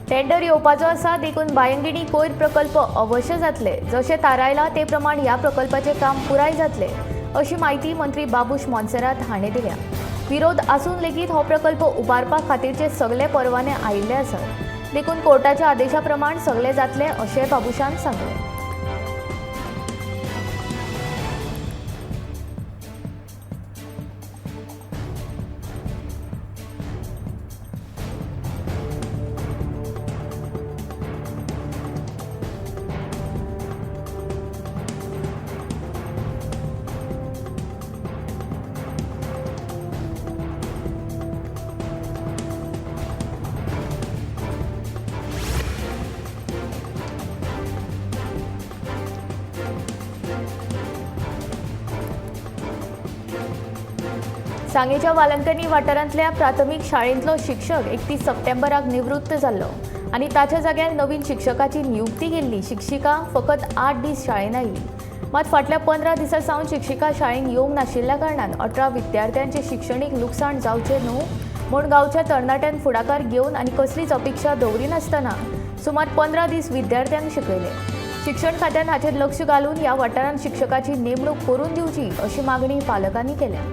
Tender येवपाचो आसा, देखून बायंगिणी कोयर प्रकल्प अवश्य जातले. जशें थारायला ते प्रमाण ह्या प्रकल्पाचे काम पुराय जातले, अशी माहिती मंत्री बाबूश मोन्सेरात हाणें दिल्या. विरोध आसून लेगीत हो प्रकल्प उबारपा खातीरचे सगळे परवाने आयिल्ले आसात. देखून कोर्टाच्या आदेशा प्रमाण सगळे जातले अशें बाबूशान सांगलें. सांगेच्या वालंकनी वाठारांतल्या प्राथमीक शाळेंतलो शिक्षक 31 सप्टेंबराक निवृत्त जाल्लो आनी ताच्या जाग्यार नवीन शिक्षकाची नियुक्ती केल्ली शिक्षिका फकत 8 दीस शाळेंत आयिल्ली. मात फाटल्या 15 दिसां सावन शिक्षिका शाळेंत येवंक नाशिल्ल्या कारणान 18 विद्यार्थ्यांचे शिक्षणीक लुकसाण जावचें न्हू म्हूण गांवच्या तरणाट्यान फुडाकार घेवन आनी कसलीच अपेक्षा दवरिनासतना सुमार 15 दीस विद्यार्थ्यांक शिकयले. शिक्षण खात्यान हाचेर लक्ष घालून ह्या वाठारांत शिक्षकाची नेमणूक करून दिवची अशी मागणी पालकांनी केल्या.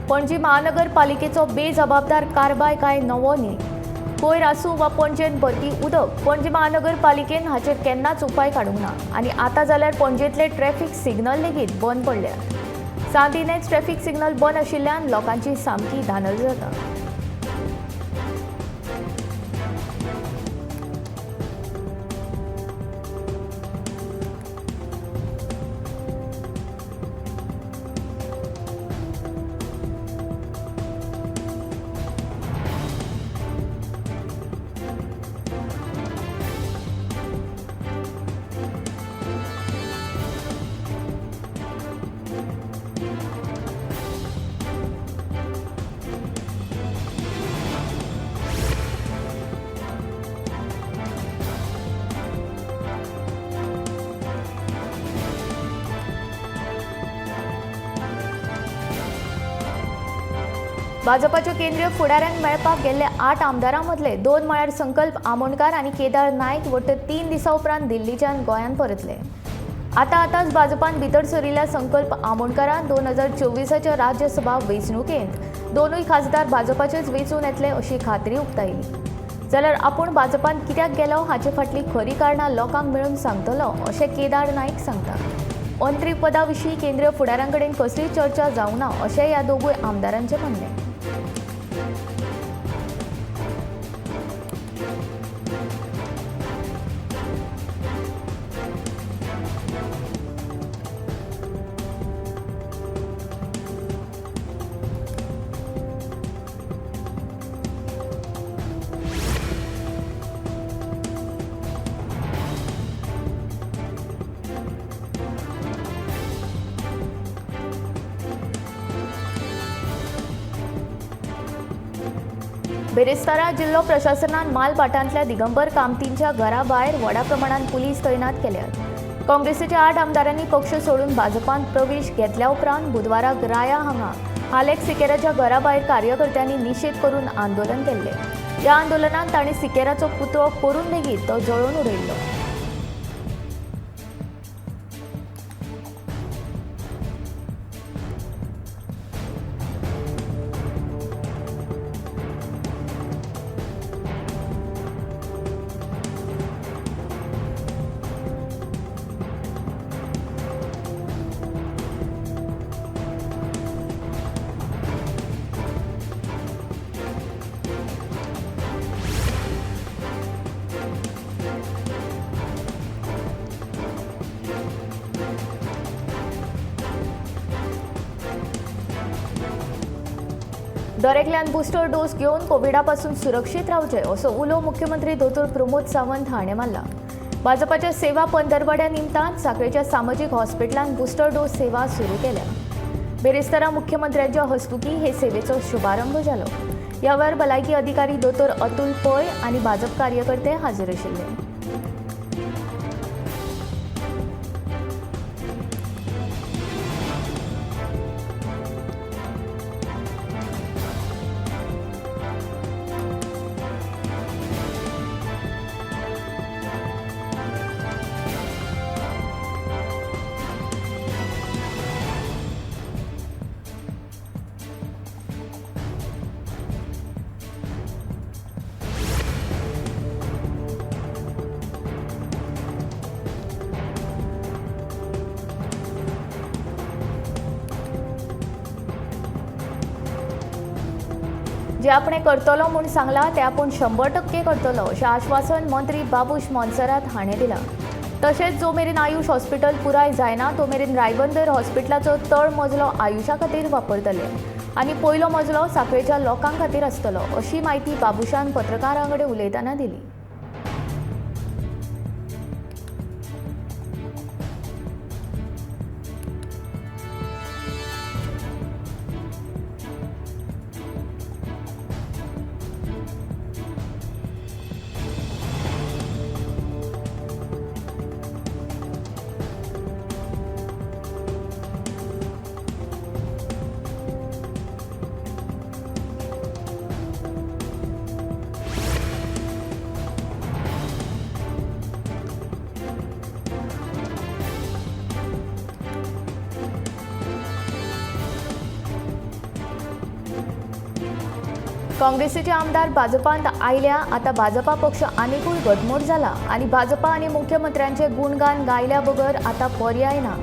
पणजी महानगरपालिकेचो बेजबाबदार कारभार काय नवो न्ही. कोयर आसूं वा पणजेन भरपी उदक पणजी महानगरपालिकेन हाचेर केन्नाच उपाय काडूंक ना आनी आतां जाल्यार पणजेंतले ट्रॅफिक सिग्नल लेगीत बंद पडल्यात. सांतिनेच ट्रॅफिक सिग्नल बंद आशिल्ल्यान लोकांची सामकी धांदल जाता. भाजपाच्या केंद्रीय फुडाऱ्यांक मेळपाक गेल्ले 8 आमदारां मदले 2 म्हळ्यार संकल्प आमोणकार आनी केदार नायक वट्ट 3 दिसां उपरांत दिल्लीच्यान गोंयांत परतले. आतांच भाजपान भितर सरिल्ल्या संकल्प आमोणकारान 2024च्या राज्यसभा वेंचणुकेंत दोनूय खासदार भाजपाचेच वेंचून येतले अशी खात्री उक्तायली. जाल्यार आपूण भाजपान कित्याक गेलो हाचे फाटली खरी कारणां लोकांक मेळून सांगतलो अशें केदार नायक सांगता. मंत्री पदा विशीं केंद्रीय फुडाऱ्यां कडेन कसलीच चर्चा जावंक ना अशें ह्या दोगूय आमदारांचें म्हणणें. बेरेस्तारा जिल्लो प्रशासनान मालभाटांतल्या दिगंबर कामतींच्या घरा भायर व्हडा प्रमाणात पुलीस तैनात केल्यात. काँग्रेसीच्या 8 आमदारांनी पक्ष सोडून भाजपांत प्रवेश घेतल्या उपरांत बुधवाराक राया हांगा हालेक सिकेराच्या घरा भायर कार्यकर्त्यांनी निशेध करून आंदोलन केल्ले. ह्या आंदोलनात तांणी सिकेराचो पुतळो करून लेगीत तो जळोवन उडयल्लो. दरेकल्यान बुस्टर डोस घेवन कोविडापासून सुरक्षीत रावचे असो उलो मुख्यमंत्री दोतोर प्रमोद सावंत हाणें मारला. भाजपाच्या सेवा पंदरवड्या निमतान साखळेच्या सामाजीक हॉस्पिटलांत बुस्टर डोस सेवा सुरू केल्या. बेरेस्तारा मुख्यमंत्र्यांच्या हस्तुकी हे सेवेचो शुभारंभ जालो. ह्या वेळार भलायकी अधिकारी दोतोर अतुल पै आनी भाजप कार्यकर्ते हाजीर आशिल्ले. जे आपण करतलो म्हूण सांगला ते आपण 100% करतलो अशें आश्वासन मंत्री बाबूश मोन्सेरात हाणें दिलां. तशेंच जो मेरेन आयुष हॉस्पिटल पुराय जायना तो मेरेन रायबंदर हॉस्पिटलाचो तळ मजलो आयुषा खातीर वापरतले आनी पयलो मजलो साखळेच्या लोकां खातीर आसतलो अशी माहिती बाबुशान पत्रकारां कडेन उलयतना दिली. काँग्रेसीचे आमदार भाजपांत आयल्या. आता भाजपा पक्ष आनीकूय घटमूट जाला आनी भाजपा आनी मुख्यमंत्र्यांचे गुणगान गायल्या बगर आता पर्याय ना.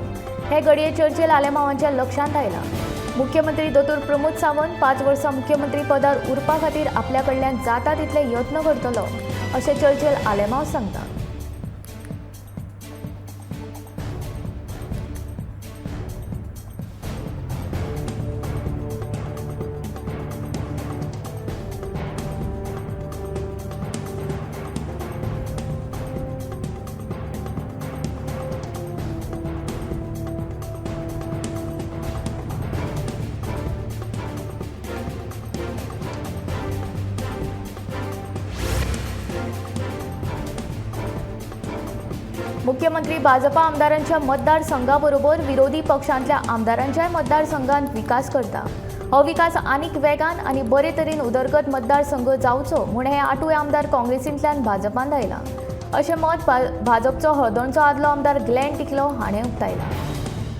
हे घडये चर्चेल आलेमावांच्या लक्षांत आयला. मुख्यमंत्री दोतोर प्रमोद सावंत 5 वर्सां मुख्यमंत्री पदार उरपा खातीर आपल्या कडल्यान जाता तितले यत्न करतलो अशें चर्चेल आलेमाव सांगता. मुख्यमंत्री भाजपा आमदारांच्या मतदारसंघाबरोबर विरोधी पक्षांतल्या आमदारांच्याय मतदारसंघांत विकास करता. हो विकास आनीक वेगान आनी बरे तरेन उदरगत मतदारसंघ जावचो म्हूण हे 8 आमदार काँग्रेसींतल्यान भाजपांत आयला अशें मत भाजपचो हळदोणचो आदलो आमदार ग्लेन टिकलो हाणें उक्तायला.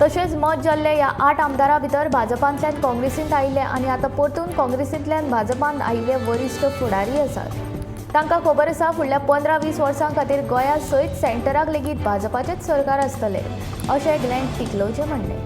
तशेंच मत जाल्ले ह्या 8 आमदारां भितर भाजपांतल्यान काँग्रेसींत आयिल्ले आनी आतां परतून काँग्रेसींतल्यान भाजपांत आयिल्ले वरिश्ठ फुडारी आसात. तांकां खबर आसा फुडल्या 15-20 वर्सां खातीर गोंया सयत सेंटराक लेगीत भाजपाचेच सरकार आसतले अशें ग्लेन टिकलोचें म्हणलें.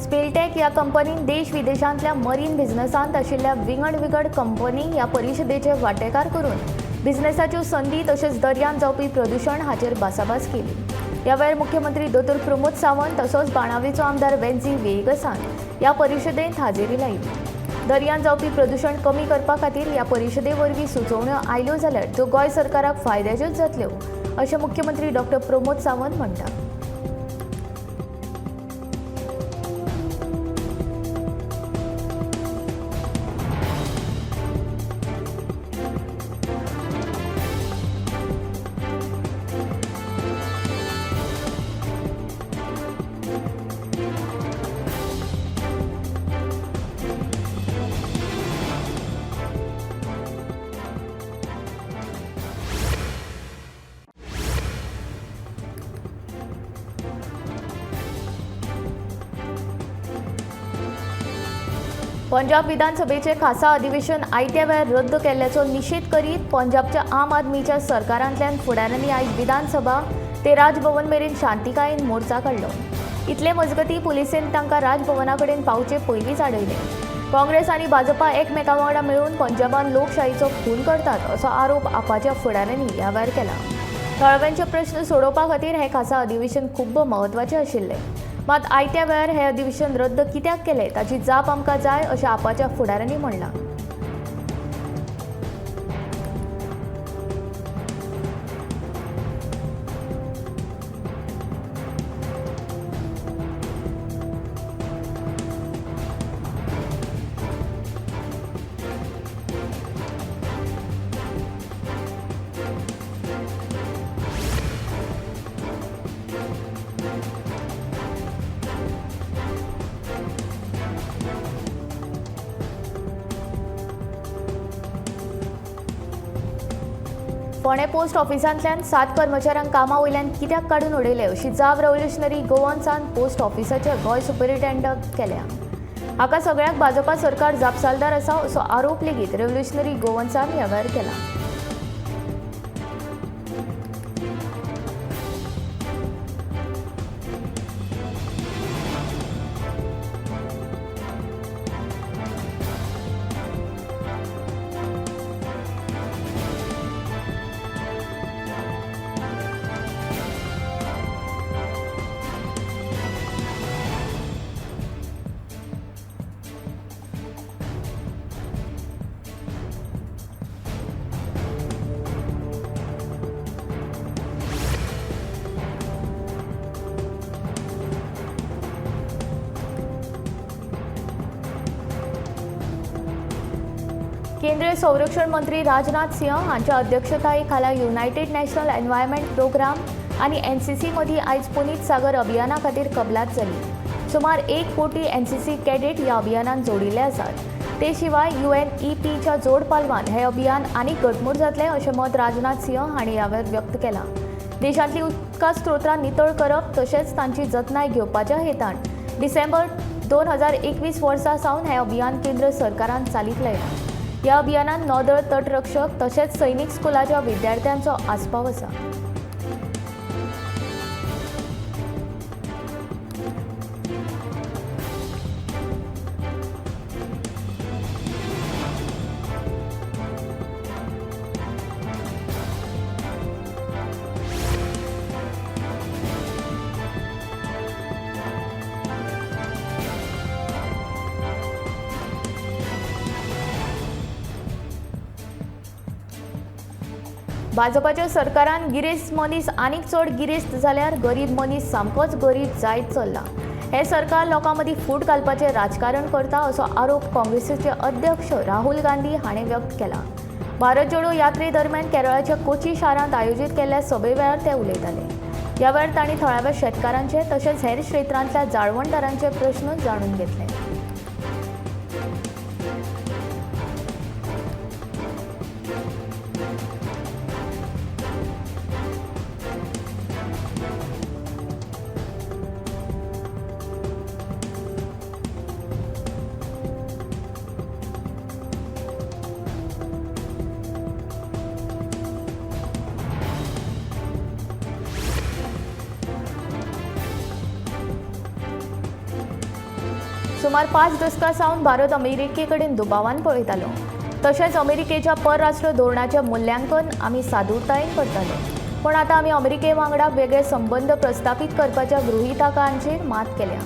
स्पिलटेक ह्या कंपनीन देश विदेशांतल्या मरीन बिझनेसांत आशिल्ल्या विंगड कंपनी ह्या परिशदेचे वांटेकार करून बिझनेसाच्यो संदी तशेंच दर्यान जावपी प्रदूषण हाचेर भासाभास केली. ह्या वेळार मुख्यमंत्री दोतोर प्रमोद सावंत तसोच बाणावलेचो आमदार वेंजी वेगसान ह्या परिशदेंत हाजेरी लायली. दर्यान जावपी प्रदूषण कमी करपा खातीर ह्या परिशदे वरवीं सुचोवण्यो आयल्यो जाल्यार त्यो गोंय सरकाराक फायद्याच्योच जातल्यो अशें मुख्यमंत्री डॉ. प्रमोद सावंत म्हणटा. पंजाब विधानसभेचे खासा अधिवेशन आयत्या वेळार रद्द केल्ल्याचो निशेध करीत पंजाबच्या आम आदमीच्या सरकारांतल्यान फुडाऱ्यांनी आयज विधानसभा ते राजभवन मेरेन शांतिकायेन मोर्चा काडलो. इतले मजगतीं पुलिसेन तांकां राजभवना कडेन पावचे पयलींच आडयले. काँग्रेस आनी भाजपा एकमेकां वांगडा मेळून पंजाबान लोकशायेचो खून करतात असो आरोप आपाच्या फुडाऱ्यांनी ह्या वेळार केला. थळाव्यांचे प्रश्न सोडोवपा खातीर हें खासा अधिवेशन खूब म्हत्वाचें आशिल्लें. मात आयत्या वेळार हें अधिवेशन रद्द कित्याक केलें ताची जाप आमकां जाय अशें आपाच्या फुडाऱ्यांनी म्हणलां. फोंडे पोस्ट ऑफिसांतल्यान 7 कर्मचाऱ्यांक कामा वयल्यान कित्याक काडून उडयले अशी जाप रेव्होल्युशनरी गोवन्सान पोस्ट ऑफिसाचे गोंय सुपरिटेंडंट केल्या. हाका सगळ्याक भाजपा सरकार जापसालदार आसा असो आरोप लेगीत रेव्होल्युशनरी गोवन्सान ह्या वेळार केला. केंद्रीय संरक्षण मंत्री राजनाथ सिंह हांच्या अध्यक्षताये खाला युनायटेड नॅशनल एनवायरमेंट प्रोग्राम आनी एनसीसी मदीं आयज पुनीत सागर अभियाना खातीर कबलात जाली. सुमार 1 कोटी एनसीसी कॅडेट ह्या अभियानात जोडिल्ले आसात. ते शिवाय UNEPच्या जोड पालवान हे अभियान आनीक घटमूट जातलें अशें मत राजनाथ सिंह हांणी ह्या वेळार व्यक्त केलां. देशांतलीं उदका स्त्रोत्रां नितळ करप तशेंच तांची जतनाय घेवपाच्या हेतान डिसेंबर 2021 वर्सा सावन हें अभियान केंद्र सरकारान चालीक लायलां. ह्या अभियानात नौदळ तटरक्षक तशेंच सैनीक स्कुलाच्या विद्यार्थ्यांचो आस्पाव आसा. भाजपाच्या सरकारान गिरेस्त मनीस आनीक चड गिरेस्त जाल्यार गरीब मनीस सामकोच गरीब जायत चल्ला. हे सरकार लोकां मदीं फूट घालपाचें राजकारण करता असो आरोप काँग्रेसीचे अध्यक्ष राहुल गांधी हाणें व्यक्त केला. भारत जोडो यात्रे दरम्यान केरळाच्या कोची शारांत आयोजीत केल्ल्या सभे वेळार ते उलयताले. ह्या वेळार तांणी थळाव्या शेतकारांचे तशेंच हेर क्षेत्रांतल्या जाळवणदारांचे प्रश्न जाणून घेतले. सुमार 5 दशकां सावन भारत अमेरिके कडेन दुबावान पळयतालो. तशेंच अमेरिकेच्या परराष्ट्र धोरणाचें मूल्यांकन आमी सादूरतायेन करताले. पण आतां आमी अमेरिके वांगडा वेगळे संबंद प्रस्थापीत करपाच्या गृहितकांचेर मात केल्या.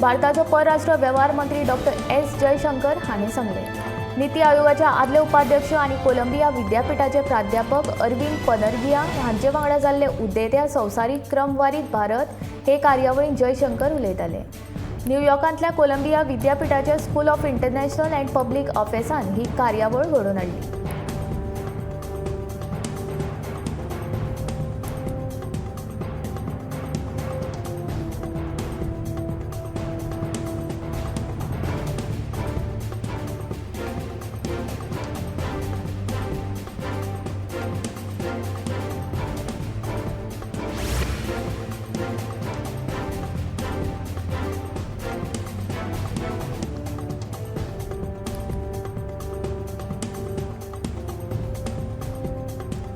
भारताचो परराष्ट्र वेव्हार मंत्री डॉ. S. जयशंकर हाणें सांगलें. नीती आयोगाच्या आदले उपाध्यक्ष आनी कोलंबिया विद्यापीठाचे प्राध्यापक अरविंद पनरगिया हांचे वांगडा जाल्ले उदेत्या संवसारीक क्रमवारीत भारत हे कार्यावळींत जयशंकर उलयताले. न्यूयॉर्कांतल्या कोलंबिया विद्यापीठाच्या school of international and public अफेर्सान ही कार्यावळ घडोवन हाडली.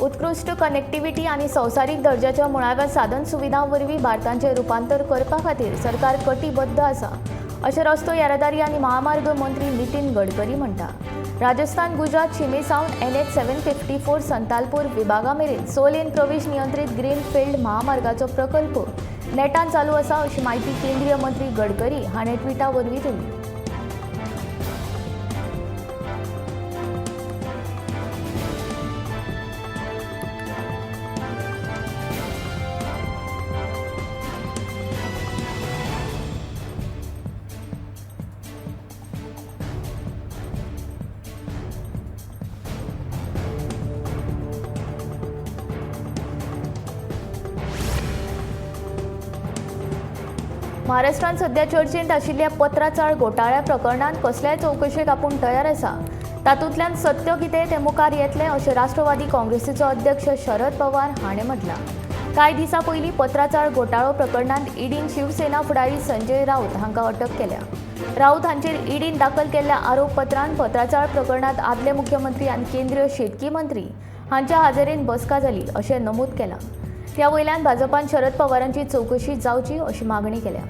उत्कृष्ट कनेक्टिव्हिटी आणि संवसारीक दर्जाच्या मुळाव्या साधन सुविधां वरवीं भारताचें रुपांतर करपा खातीर सरकार कटिबद्ध आसा अशें रस्तो येरादारी आनी महामार्ग मंत्री नितीन गडकरी म्हणटा। राजस्थान गुजरात शिमेसावन NH 754 संतालपूर विभागा मेरेन 6 लेन प्रवेश नियंत्रित ग्रीनफील्ड महामार्गाचो प्रकल्प नेटान चालू आसा अशी माहिती केंद्रीय मंत्री गडकरी हाणें ट्विटा वरवीं दिली। महाराष्ट्रात सध्या चर्चेंत आशिल्ल्या पत्राचाळ घोटाळ्या प्रकरणात कसल्याय चौकशेक आपूण तयार आसा। तातूंतल्यान सत्य कितें तें मुखार येतलें अशें राष्ट्रवादी काँग्रेसीचो अध्यक्ष शरद पवार हाणें म्हटलां। कांय दिसां पयलीं पत्राचाळ घोटाळो प्रकरणात ईडीन शिवसेना फुडारी संजय राऊत हांकां अटक केल्या। राऊत हांचेर ईडीन दाखल केल्ल्या आरोपपत्रांत पत्राचाळ प्रकरणात आदले मुख्यमंत्री आनी केंद्रीय शेतकी मंत्री हांच्या हाजेरीन बसका जाली अशें नमूद केलां। त्या वयल्यान भाजपान शरद पवारांची चौकशी जावची अशी मागणी केल्या।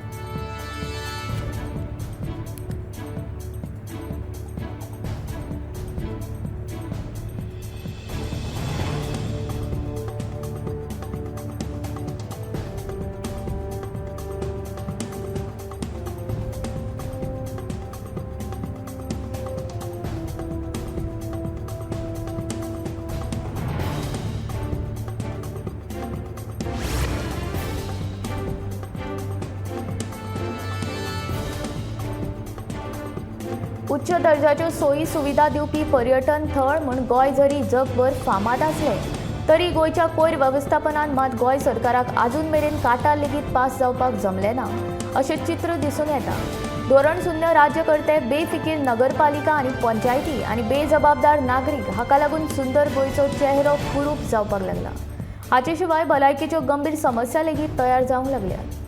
उच्च दर्जाच्यो सोयी सुविधा दिवपी पर्यटन थळ म्हूण गोंय जरी जगभर फामाद आसलें तरी गोंयच्या कोयर वेवस्थापनान मात गोंय सरकाराक आजून मेरेन काटा लेगीत पास जावपाक जमलें ना अशें चित्र दिसून येता। धोरण शून्य राज्यकर्ते बेफिकीर नगरपालिका आनी पंचायती आनी बेजबाबदार नागरीक हाका लागून सुंदर गोंयचो चेहरो कुरूप जावपाक लागला। हाचे शिवाय भलायकेच्यो गंभीर समस्या लेगीत तयार जावंक लागल्यात।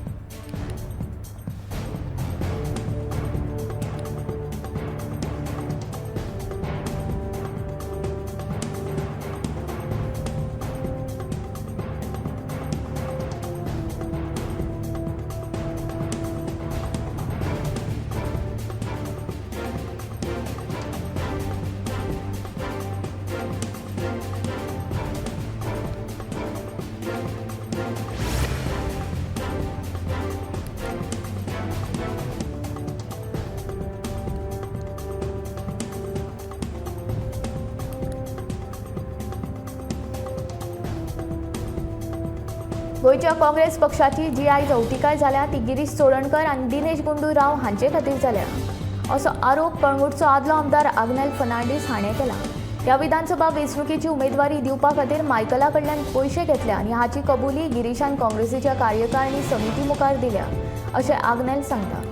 गोयच्या काँग्रेस पक्षाची जी आयज अवतिकाय जाल्या ती गिरीश चोडणकर आनी दिनेश गुंडूराव हांचे खातीर जाल्या असो आरोप कळंगूटचो आदलो आमदार आग्नेल फर्नांडीस हाणें केला। ह्या विधानसभा वेंचणुकेची उमेदवारी दिवपा खातीर मायकला कडल्यान पयशे घेतल्या आनी हाची कबुली गिरीशान काँग्रेसीच्या कार्यकारिणी समिती मुखार दिल्या अशें आग्नेल सांगता।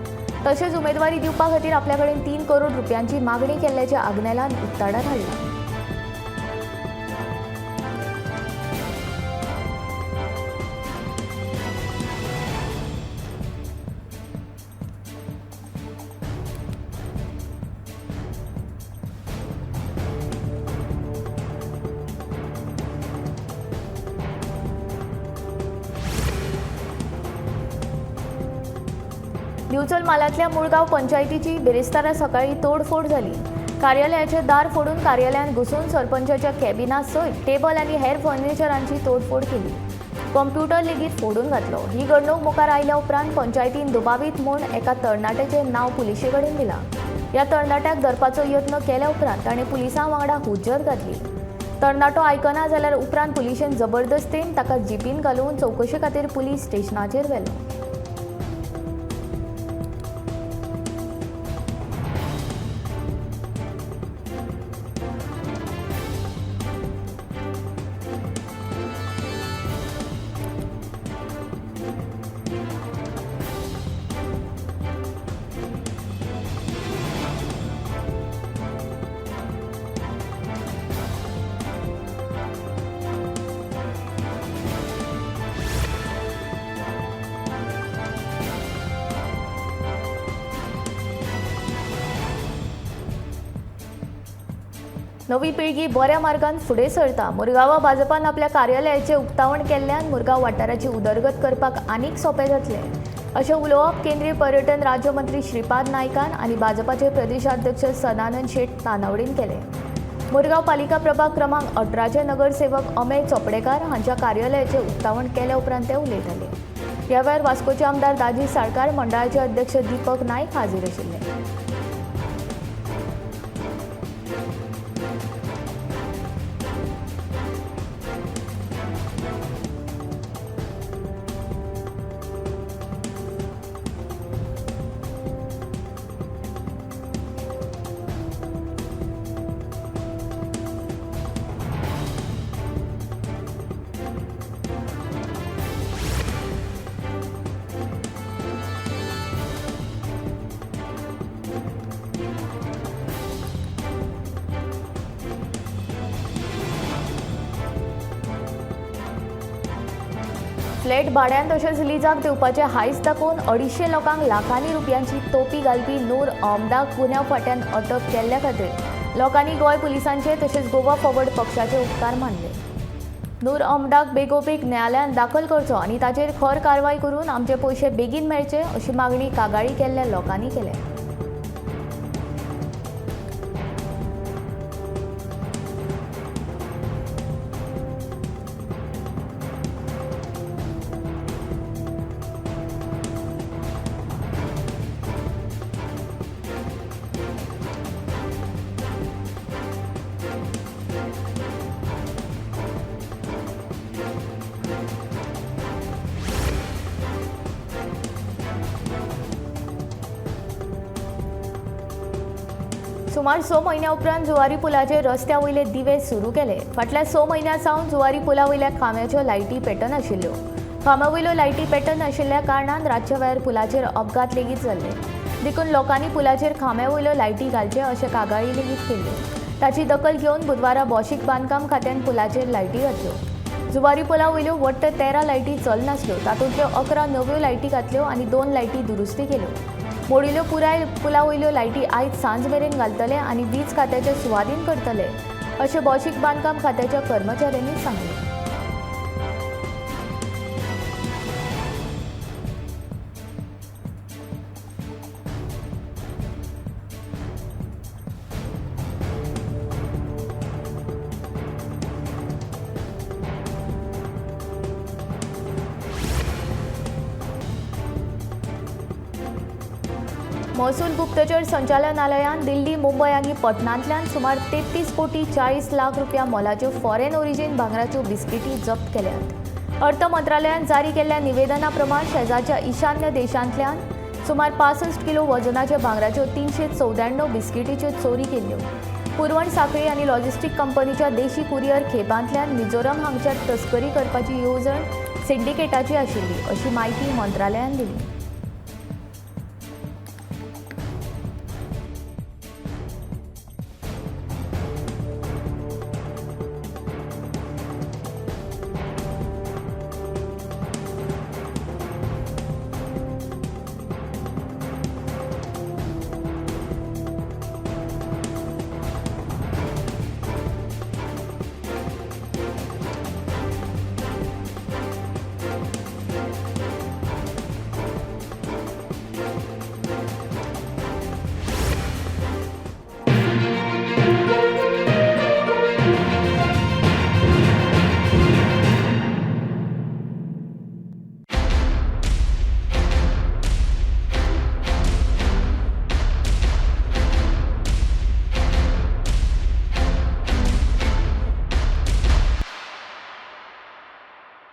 तशेंच उमेदवारी दिवपा खातीर आपल्या कडेन 3 करोड रुपयांची मागणी केल्ल्याचे आग्नेलान उक्ताडार हाडला। दिवचल मालांतल्या मुळगांव पंचायतीची बेरेस्तारा सकाळी तोडफोड जाली। कार्यालयाचे दार फोडून कार्यालयात घुसून सरपंचाच्या कॅबिना सयत टेबल आनी हेर फर्निचरांची तोडफोड केली। कॉम्प्युटर लेगीत फोडून घातलो। ही घडणूक मुखार आयल्या उपरांत पंचायतीन दुबावीत म्हूण एका तरणाट्याचें नांव पुलिशे कडेन दिलां। ह्या तरणाट्याक धरपाचो यत्न केल्या उपरांत ताणें पुलिसां वांगडा हुज्जत घातली। तरणाटो आयकना जाल्यार उपरांत पुलिशेन जबरदस्तीन ताका जिपीन घालून चौकशे खातीर पुलीस स्टेशनाचेर व्हेलो। नवी पिळगी बऱ्या मार्गान फुडें सरता. मुरगांवा भाजपान आपल्या कार्यालयाचे उक्तावण केल्ल्यान मुरगांव वाठाराची उदरगत करपाक आनीक सोंपें जातलें अशें उलोवप केंद्रीय पर्यटन राज्य मंत्री श्रीपाद नायकान आनी भाजपाचे प्रदेशाध्यक्ष सदानंद शेट नानावडेन केलें. मुरगांव पालिका प्रभाग क्रमांक 18चे नगरसेवक अमेय चोपडेकार हांच्या कार्यालयाचे उक्तावण केल्या उपरांत ते उलयताले. ह्या वेळार वास्कोचे आमदार दाजी साळकार, मंडळाचे अध्यक्ष दीपक नायक हाजीर आशिल्ले. फ्लॅट भाड्यान तशेंच लिजाक दिवपाचे हायस दाखोवन 250 लोकांक लाखांनी रुपयांची तोपी घालपी नूर अहमदाक गुन्यांव फाट्यान अटक केल्ल्या खातीर लोकांनी गोंय पुलिसांचे तशेंच गोवा फॉरवर्ड पक्षाचे उपकार मानले. नूर अहमदाक बेगोबेग न्यायालयान दाखल करचो आनी ताचेर खर कारवाय करून आमचे पयशे बेगीन मेळचे अशी मागणी कागाळी केल्ल्या लोकांनी केल्या. सुमार 6 म्हयन्या उपरांत जुवारी पुलाचेर रस्त्या वयले दिवे सुरू केले. फाटल्या 6 म्हयन्यां सावन जुवारी पुला वयल्या खांब्याच्यो लायटी पेटनाशिल्ल्यो. खांब्या वयल्यो लायटी पेटनाशिल्ल्या कारणान रातच्या वेळार पुलाचेर अपघात लेगीत जाल्ले. देखून लोकांनी पुलाचेर खांब्या वयल्यो लायटी घालचे अशें कागाळी लेगीत केल्ल्यो. ताची दखल घेवन बुधवारा भौशीक बांदकाम खात्यान पुलाचेर लायटी घातल्यो. जुवारी पुला वयल्यो वट्ट 13 लायटी चलनासल्यो. तातूंतल्यो 11 नव्यो लायटी घातल्यो आनी 2 लायटी दुरुस्ती केल्यो. मोडिल्ल्यो पुराय पुला वयल्यो लायटी आयज सांज मेरेन घालतले आनी वीज खात्याचे सुवाधीन करतले अशें भौशीक बांदकाम खात्याच्या कर्मचाऱ्यांनी सांगलें. महसूल गुप्तचर संचालनालयान दिल्ली, मुंबय आनी पटनांतल्यान सुमार 33 कोटी 40 लाख रुपया मोलाच्यो फॉरेन ओरिजीन भांगराच्यो बिस्किटी जप्त केल्यात. अर्थ मंत्रालयान जारी केल्ल्या निवेदना प्रमाण शेजारच्या ईशान्य देशांतल्यान सुमार 65 किलो वजनाच्या भांगराच्यो 394 बिस्किटीच्यो चोरी केल्ल्यो. पुरवण साखळी आनी लॉजिस्टीक कंपनीच्या देशी कुरियर खेपांतल्यान मिझोराम हांगच्यार तस्करी करपाची येवजण सिंडिकेटाची आशिल्ली अशी माहिती मंत्रालयान दिली.